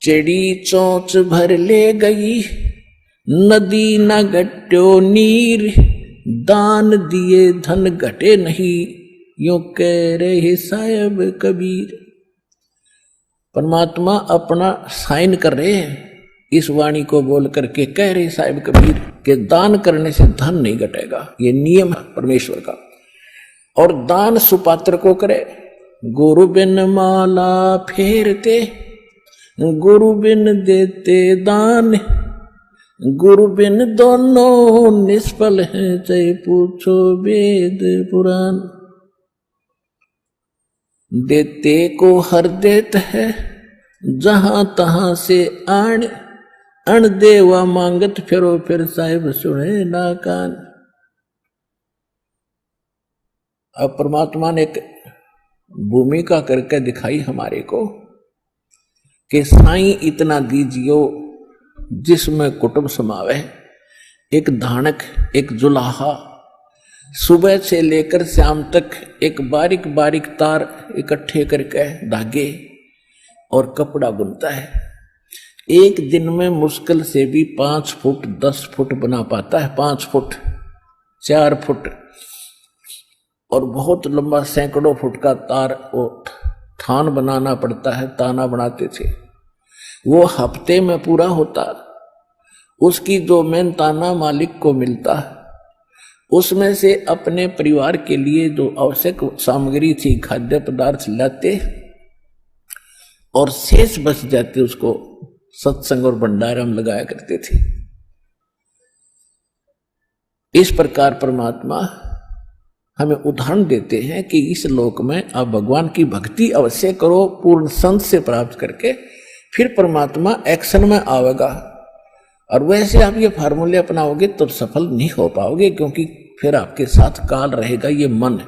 चेड़ी चोंच भर ले गई, नदी न घट्यो नीर, दान दिए धन घटे नहीं, यूं कह रहे साहब कबीर। परमात्मा अपना साइन कर रहे हैं इस वाणी को बोल करके, कह रहे साहब कबीर कि दान करने से धन नहीं घटेगा, ये नियम है परमेश्वर का। और दान सुपात्र को करे। गुरु बिन माला फेरते, गुरु बिन देते दान, गुरु बिन दोनों निष्फल हैं, चाहे पूछो वेद पुराण। देते को हर देत है, जहां तहां से आण, अण देवा मांगत फिरो, फिर साहिब सुने ना कान। अब परमात्मा ने एक भूमिका करके दिखाई हमारे को कि साईं इतना दीजियो जिसमें कुटुंब समावे। एक धानक, एक जुलाहा, सुबह से लेकर शाम तक एक बारीक बारीक तार इकट्ठे करके धागे और कपड़ा बुनता है। एक दिन में मुश्किल से भी 5 फुट 10 फुट बना पाता है, 5 फुट 4 फुट, और बहुत लंबा सैकड़ों फुट का तार वो थान बनाना पड़ता है। ताना बनाते थे, वो हफ्ते में पूरा होता। उसकी जो मेहनताना मालिक को मिलता, उसमें से अपने परिवार के लिए जो आवश्यक सामग्री थी, खाद्य पदार्थ लाते और शेष बच जाते, उसको सत्संग और भंडारा में लगाया करते थे। इस प्रकार परमात्मा हमें उदाहरण देते हैं कि इस लोक में आप भगवान की भक्ति अवश्य करो, पूर्ण संत से प्राप्त करके, फिर परमात्मा एक्शन में आवेगा। और वैसे आप ये फार्मूले अपनाओगे तो सफल नहीं हो पाओगे, क्योंकि फिर आपके साथ काल रहेगा, ये मन है,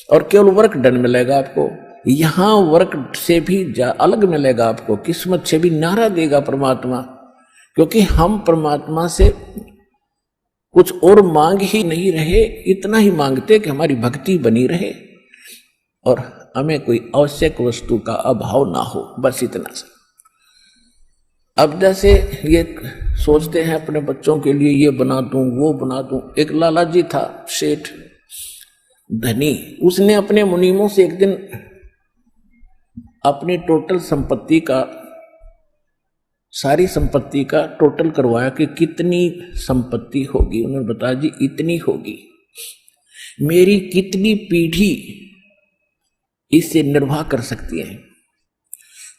और केवल वर्क डन मिलेगा आपको। यहां वर्क से भी अलग मिलेगा आपको, किस्मत से भी नारा देगा परमात्मा, क्योंकि हम परमात्मा से कुछ और मांग ही नहीं रहे, इतना ही मांगते कि हमारी भक्ति बनी रहे और हमें कोई आवश्यक वस्तु का अभाव ना हो, बस इतना सा। अब जैसे ये सोचते हैं अपने बच्चों के लिए ये बना दूं वो बना दूं। एक लाला जी था, सेठ धनी, उसने अपने मुनीमों से एक दिन अपनी टोटल संपत्ति का, सारी संपत्ति का टोटल करवाया कि कितनी संपत्ति होगी। उन्होंने बताया जी इतनी होगी, मेरी कितनी पीढ़ी इससे निर्वाह कर सकती है।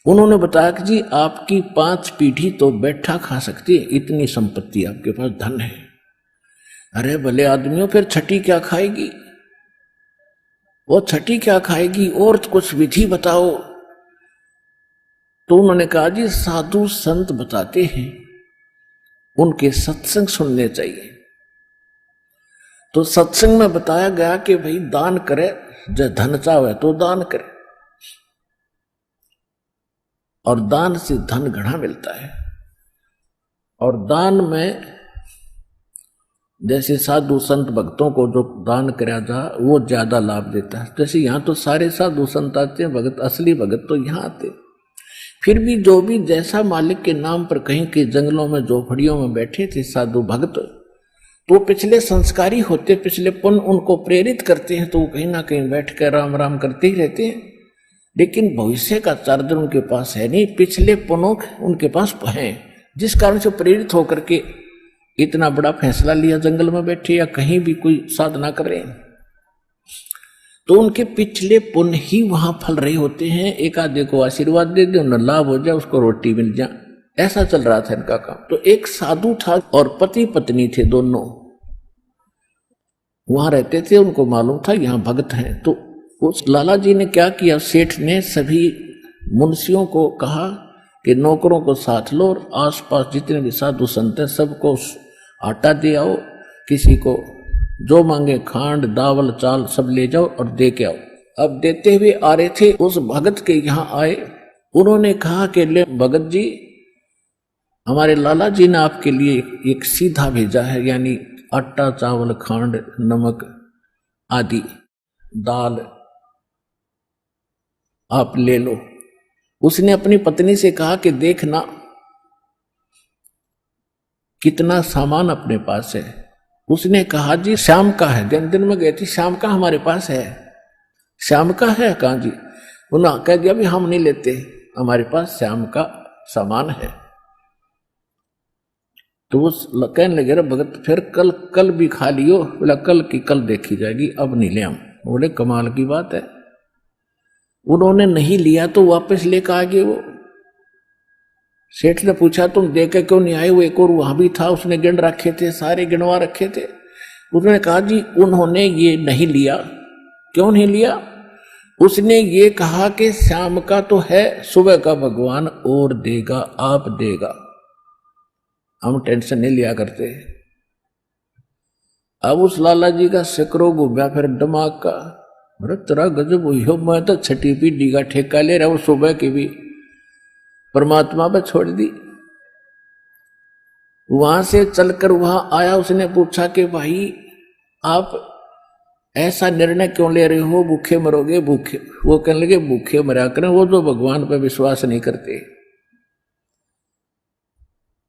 उन्होंने बताया कि जी आपकी 5 पीढ़ी तो बैठा खा सकती है, इतनी संपत्ति आपके पास, धन है। अरे भले आदमियों, फिर छठी क्या खाएगी? वो छठी क्या खाएगी? और कुछ विधि बताओ। तो उन्होंने कहा जी साधु संत बताते हैं, उनके सत्संग सुनने चाहिए। तो सत्संग में बताया गया कि भाई दान करे, जो धन चाहे तो दान करे, और दान से धन घना मिलता है। और दान में जैसे साधु संत भक्तों को जो दान कराया जा, वो ज्यादा लाभ देता है। जैसे यहाँ तो सारे साधु संत आते हैं, भगत, असली भगत तो यहाँ आते। फिर भी जो भी जैसा मालिक के नाम पर कहीं के जंगलों में झोपड़ियों में बैठे थे साधु भक्त, तो पिछले संस्कारी होते, पिछले पुण्य उनको प्रेरित करते हैं, तो वो कहीं ना कहीं बैठ कर राम राम करते ही रहते हैं। लेकिन भविष्य का चार्जर उनके पास है नहीं, पिछले पुण्य उनके पास हैं, जिस कारण से प्रेरित होकर के इतना बड़ा फैसला लिया, जंगल में बैठे या कहीं भी कोई साधना कर रहे हैं। तो उनके पिछले पुण्य ही वहां फल रहे होते हैं। एक आधे को आशीर्वाद दे दे, उन्हें लाभ हो जाए, उसको रोटी मिल जाए, ऐसा चल रहा था इनका काम। तो एक साधु था और पति पत्नी थे, दोनों वहां रहते थे। उनको मालूम था यहाँ भगत हैं। तो उस लाला जी ने क्या किया, सेठ ने सभी मुंशियों को कहा कि नौकरों को साथ लो और आसपास जितने भी साधु संत हैं सबको आटा दे आओ, किसी को जो मांगे खांड दावल चाल सब ले जाओ और दे के आओ। अब देते हुए आ रहे थे, उस भगत के यहाँ आए। उन्होंने कहा कि ले भगत जी, हमारे लाला जी ने आपके लिए एक सीधा भेजा है, यानी आटा चावल खांड नमक आदि दाल आप ले लो। उसने अपनी पत्नी से कहा कि देखना कितना सामान अपने पास है। उसने कहा जी शाम का है। दिन में गई थी, शाम का हमारे पास है। शाम का है? कहा जी। उन्होंने कह दिया भी हम नहीं लेते, हमारे पास शाम का सामान है। तो वो कहने लगे रे भगत फिर कल भी खा लियो। बोला कल की कल देखी जाएगी, अब नहीं ले हम। बोले कमाल की बात है। उन्होंने नहीं लिया तो वापस लेकर आ गए। वो सेठ ने पूछा तुम दे के क्यों नहीं आए? वो एक और वहां भी था, उसने गिन रखे थे, सारे गिनवा रखे थे। उन्होंने कहा जी उन्होंने ये नहीं लिया। क्यों नहीं लिया? उसने ये कहा कि शाम का तो है, सुबह का भगवान और देगा, आप देगा, हम टेंशन नहीं लिया करते। अब उस लाला जी का सिकरो घूमया फिर दिमाग का। अरे तेरा गजब हुई हो, मैं तो छठी पीढ़ी का ठेका ले रहा हूं, सुबह की भी परमात्मा पर छोड़ दी। वहां से चलकर वहां आया, उसने पूछा कि भाई आप ऐसा निर्णय क्यों ले रहे हो, भूखे मरोगे? भूखे? वो कहने लगे भूखे मरा करें वो जो भगवान पर विश्वास नहीं करते।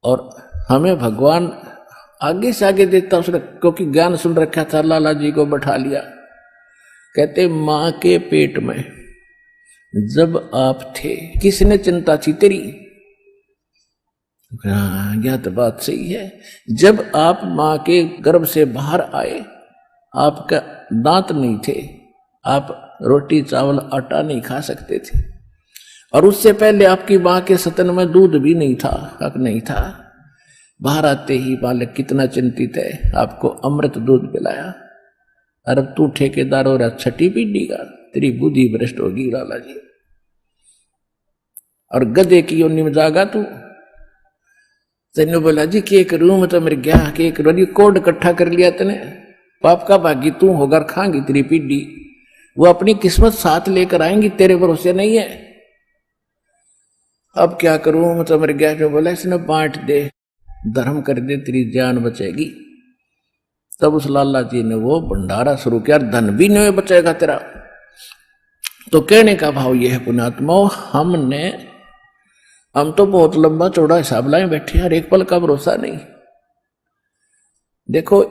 और हमें भगवान आगे से आगे देता उसने, क्योंकि ज्ञान सुन रखा था। लाला जी को बैठा लिया, कहते मां के पेट में जब आप थे किसने चिंता थी तेरी? हाँ यह तो बात सही है। जब आप मां के गर्भ से बाहर आए आपका दांत नहीं थे, आप रोटी चावल आटा नहीं खा सकते थे, और उससे पहले आपकी मां के स्तन में दूध भी नहीं था, हक नहीं था। बाहर आते ही बालक कितना चिंतित है, आपको अमृत दूध पिलाया। अरे तू ठेकेदार हो रहा छठी पीढ़ी का, तेरी बुद्धि भ्रष्ट होगी लाला जी। और गधे की योनि में जागा तू। तेने बोला जी के करूं मैं तो मेरे गया के करूं, कोड इकट्ठा कर लिया तने, पाप का भागी तू होकर खाएंगी तेरी पीढ़ी। वो अपनी किस्मत साथ लेकर आएंगी, तेरे भरोसे नहीं है। अब क्या करूं मैं तो मेरे गया। जो बोला इसने बांट दे, धर्म कर दे, तेरी जान बचेगी। तब उस लाला जी ने वो भंडारा शुरू किया, धन भी नहीं बचेगा तेरा। तो कहने का भाव यह है पुण्यात्मा, हम तो बहुत लंबा चौड़ा हिसाब लाए बैठे हैं, एक पल का भरोसा नहीं। देखो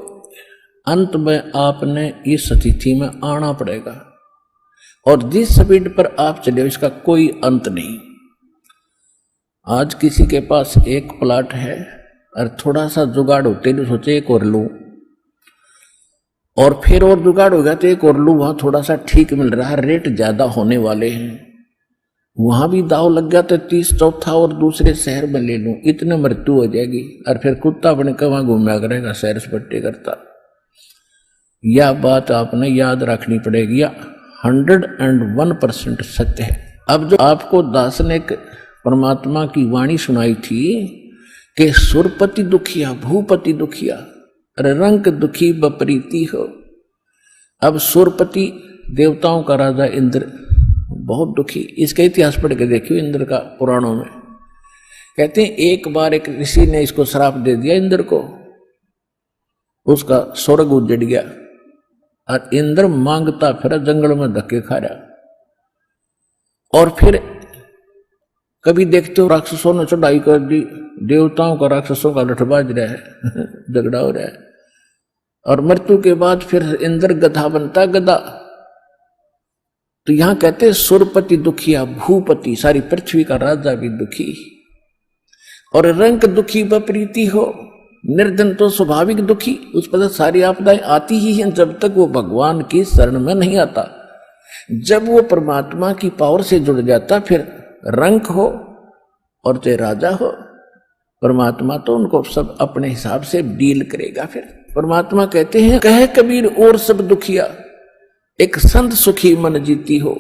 अंत में आपने इस स्थिति में आना पड़ेगा, और जिस स्पीड पर आप चले इसका कोई अंत नहीं। आज किसी के पास एक प्लाट है और थोड़ा सा जुगाड़ होते तो सोचे एक और लूं, और फिर और जुगाड़ हो गया तो एक और लूं, वहां थोड़ा सा ठीक मिल रहा है, रेट ज्यादा होने वाले हैं, वहां भी दाव लग गया तो 30 चौथा और दूसरे शहर में ले लूं, इतने मृत्यु हो जाएगी। और फिर कुत्ता बने कहाँ घूमया करेगा, सैर सपट्टे करता। यह बात आपने याद रखनी पड़ेगी, 101% सत्य है। अब जो आपको दास ने परमात्मा की वाणी सुनाई थी कि सुरपति दुखिया भूपति दुखिया, रंक दुखी बपरीति हो। अब सुरपति देवताओं का राजा इंद्र बहुत दुखी, इसका इतिहास पढ़ के देखियो इंद्र का पुराणों में। कहते हैं एक बार एक ऋषि ने इसको श्राप दे दिया इंद्र को, उसका स्वर्ग उजड़ गया और इंद्र मांगता फिर जंगल में धक्के खा रहा। और फिर कभी देखते हो राक्षसों ने चढ़ाई कर दी, देवताओं का राक्षसों का लठबाज रहा है झगड़ा हो रहा है, और मृत्यु के बाद फिर इंद्र गधा बनता गधा। तो यहां कहते सुरपति दुखिया भूपति, सारी पृथ्वी का राजा भी दुखी, और रंक दुखी बप्रीति हो। निर्धन तो स्वाभाविक दुखी, उस पर सारी आपदाएं आती ही हैं जब तक वो भगवान की शरण में नहीं आता। जब वो परमात्मा की पावर से जुड़ जाता फिर रंक हो और चाहे राजा हो, परमात्मा तो उनको सब अपने हिसाब से डील करेगा। फिर परमात्मा कहते हैं कहे कबीर और सब दुखिया, एक संत सुखी मन जीती हो।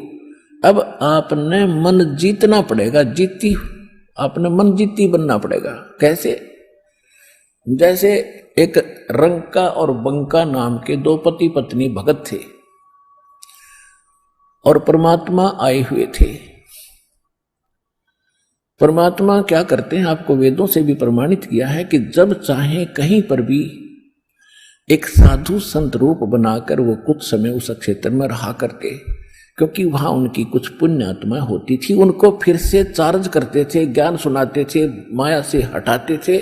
अब आपने मन जीतना पड़ेगा, जीती आपने मन जीती बनना पड़ेगा। कैसे? जैसे एक रंका और बंका नाम के दो पति पत्नी भगत थे, और परमात्मा आए हुए थे। परमात्मा क्या करते हैं, आपको वेदों से भी प्रमाणित किया है कि जब चाहे कहीं पर भी एक साधु संत रूप बनाकर वो कुछ समय उस क्षेत्र में रहा करके क्योंकि वहां उनकी कुछ पुण्य आत्मा होती थी, उनको फिर से चार्ज करते थे, ज्ञान सुनाते थे, माया से हटाते थे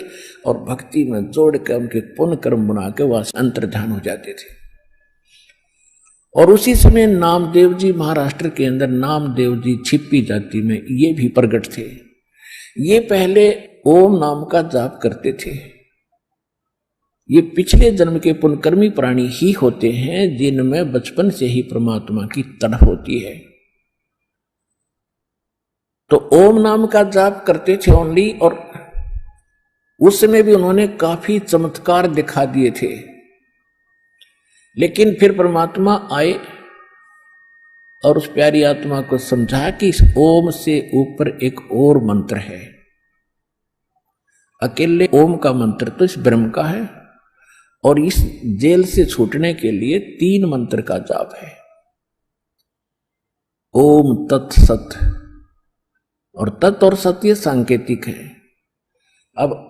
और भक्ति में जोड़ के उनके पुण्य कर्म बना के वह अंतर्ध्यान हो जाते थे। और उसी समय नामदेव जी महाराष्ट्र के अंदर नामदेव जी छिप्पी जाति में ये भी प्रकट थे। ये पहले ओम नाम का जाप करते थे। ये पिछले जन्म के पुण्यकर्मी प्राणी ही होते हैं जिनमें बचपन से ही परमात्मा की तड़प होती है। तो ओम नाम का जाप करते थे ओनली, और उस समय भी उन्होंने काफी चमत्कार दिखा दिए थे। लेकिन फिर परमात्मा आए और उस प्यारी आत्मा को समझाया कि इस ओम से ऊपर एक और मंत्र है। अकेले ओम का मंत्र तो इस ब्रह्म का है, और इस जेल से छूटने के लिए 3 मंत्र का जाप है। ओम तत् सत, और तत् और सत ये सांकेतिक है। अब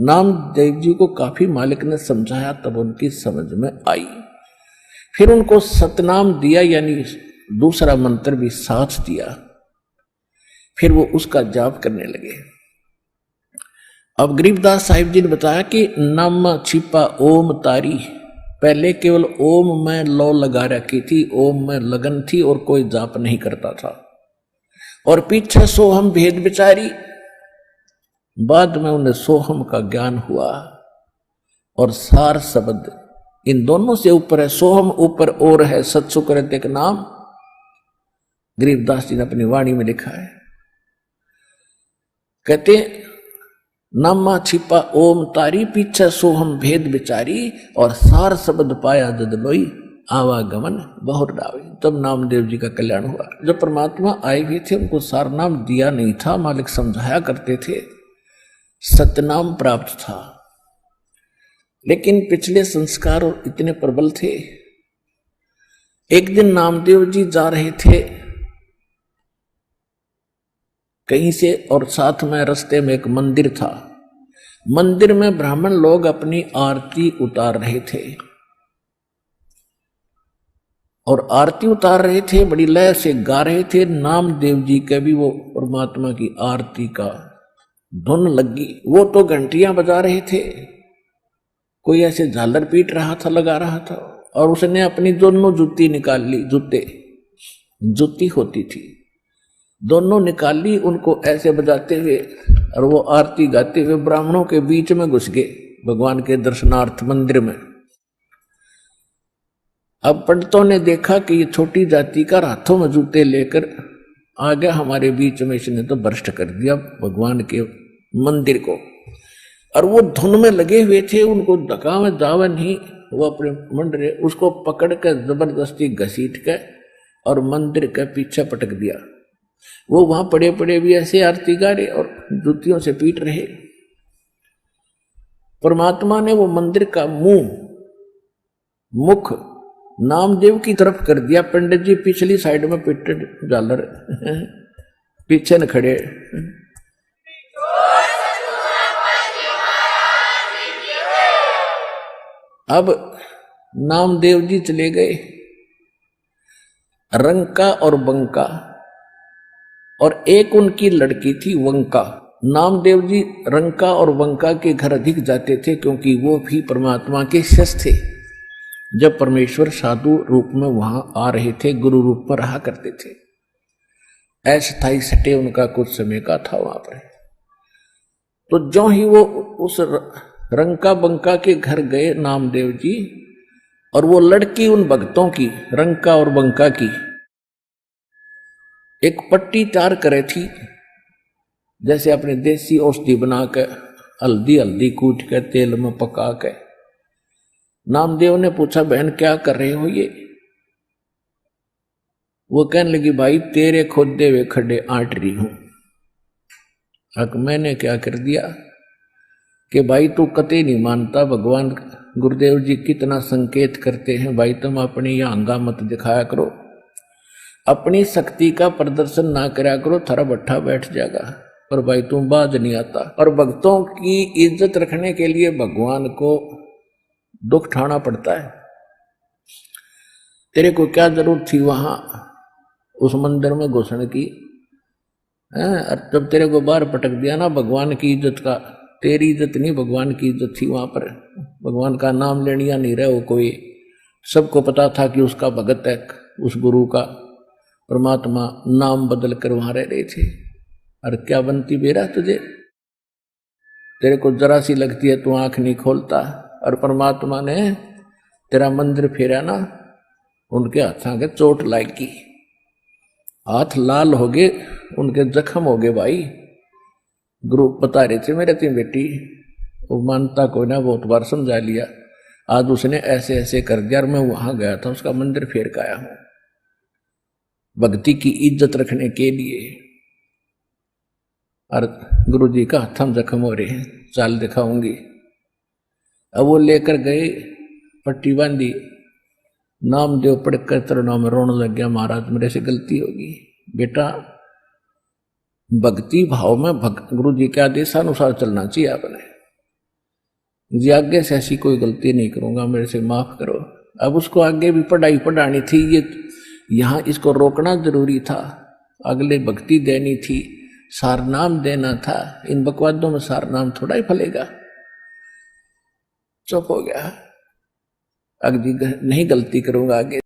नामदेव जी को काफी मालिक ने समझाया, तब उनकी समझ में आई। फिर उनको सतनाम दिया, यानी दूसरा मंत्र भी साथ दिया। फिर वो उसका जाप करने लगे। अब गरीबदास साहिब जी ने बताया कि नम छिपा ओम तारी, पहले केवल ओम में लौ लगा रखी थी, ओम में लगन थी और कोई जाप नहीं करता था। और पीछे सोहम भेद विचारी, बाद में उन्हें सोहम का ज्ञान हुआ। और सार शब्द इन दोनों से ऊपर है, सोहम ऊपर और है, सत्सुकृत एक नाम गरीबदास जी ने अपनी वाणी में लिखा है। कहते नामा छिपा ओम तारी, पीछे सोहम भेद विचारी, और सार शब्द पाया जद लोई, आवागमन बहुर डावे। तब नामदेव जी का कल्याण हुआ। जब परमात्मा आए भी थे उनको सार नाम दिया नहीं था, मालिक समझाया करते थे, सतनाम प्राप्त था। लेकिन पिछले संस्कार इतने प्रबल थे। एक दिन नामदेव जी जा रहे थे कहीं से, और साथ में रास्ते में एक मंदिर था। मंदिर में ब्राह्मण लोग अपनी आरती उतार रहे थे, और आरती उतार रहे थे, बड़ी लय से गा रहे थे। नामदेव जी के भी वो परमात्मा की आरती का धुन लगी। वो तो घंटियां बजा रहे थे, कोई ऐसे झालर पीट रहा था, लगा रहा था, और उसने अपनी दोनों जूती निकाल ली। जूती होती थी, दोनों निकाल ली, उनको ऐसे बजाते हुए, और वो आरती गाते हुए ब्राह्मणों के बीच में घुस गए भगवान के दर्शनार्थ मंदिर में। अब पंडितों ने देखा कि ये छोटी जाति का हाथों में जूते लेकर आ गया हमारे बीच में, इसने तो भ्रष्ट कर दिया भगवान के मंदिर को। और वो धुन में लगे हुए थे, उनको धक्का में जावा नहीं, वो अपने मंडरे उसको पकड़ कर जबरदस्ती घसीट के और मंदिर के पीछे पटक दिया। वो वहां पड़े पड़े भी ऐसे आरती गा रहे और जूतियों से पीट रहे। परमात्मा ने वो मंदिर का मुख नामदेव की तरफ कर दिया। पंडित जी पिछली साइड में पिटड झालर पीछे न खड़े। अब नामदेव जी चले गए रंका और बंका, और एक उनकी लड़की थी वंका। नामदेव जी रंका और वंका के घर अधिक जाते थे, क्योंकि वो भी परमात्मा के शिष्य थे। जब परमेश्वर साधु रूप में वहां आ रहे थे, गुरु रूप में रहा करते थे। अस्थायी सटे उनका कुछ समय का था वहां पर। तो जो ही वो उस रंका बंका के घर गए नामदेव जी, और वो लड़की उन भक्तों की, रंका और बंका की, एक पट्टी तैयार करे थी, जैसे अपने देसी औषधि बना के हल्दी कूट के तेल में पका के। नामदेव ने पूछा, बहन क्या कर रहे हो ये? वो कहने लगी, भाई तेरे खोदे हुए खड्डे आट रही हूं। अब मैंने क्या कर दिया कि भाई तू कतई नहीं मानता, भगवान गुरुदेव जी कितना संकेत करते हैं, भाई तुम अपनी यह अंगा मत दिखाया करो, अपनी शक्ति का प्रदर्शन ना करा करो, थारा भट्ठा बैठ जाएगा। पर भाई तुम बाज नहीं आता। और भक्तों की इज्जत रखने के लिए भगवान को दुख ठाना पड़ता है। तेरे को क्या जरूरत थी वहां उस मंदिर में घुसने की। और जब तेरे को बाहर पटक दिया ना भगवान की इज्जत का, तेरी इज्जत नहीं भगवान की इज्जत थी वहां पर। भगवान का नाम लेनिया नहीं रहे वो कोई, सबको पता था कि उसका भगत है, उस गुरु का। परमात्मा नाम बदल कर वहां रह रहे थे। और क्या बनती बेरा तुझे, तेरे को जरा सी लगती है तू आंख नहीं खोलता। और परमात्मा ने तेरा मंदिर फेरा ना, उनके हाथों के चोट लागी, हाथ लाल हो गए, उनके जख्म हो गए भाई। गुरु बता रहे थे मेरे तीन बेटी, वो मानता कोई ना, बहुत बार समझा लिया। आज उसने ऐसे ऐसे कर दिया और मैं वहां गया था, उसका मंदिर फेर के आया हूं भक्ति की इज्जत रखने के लिए। और गुरु जी का हथम जख्म हो रहे हैं, चाल दिखाऊंगी। अब वो लेकर गए, पट्टी बांधी, नाम देव पढ़कर तरुणा में रोने लग गया, महाराज मेरे से गलती होगी। बेटा भक्ति भाव में गुरु जी के आदेशानुसार चलना चाहिए आपने जी, आगे से ऐसी कोई गलती नहीं करूंगा, मेरे से माफ करो। अब उसको आगे भी पढ़ाई पढ़ानी थी, ये यहां इसको रोकना जरूरी था, अगले भक्ति देनी थी, सारनाम देना था। इन बकवादों में सारनाम थोड़ा ही फलेगा। चुप हो गया, अगली नहीं गलती करूंगा आगे।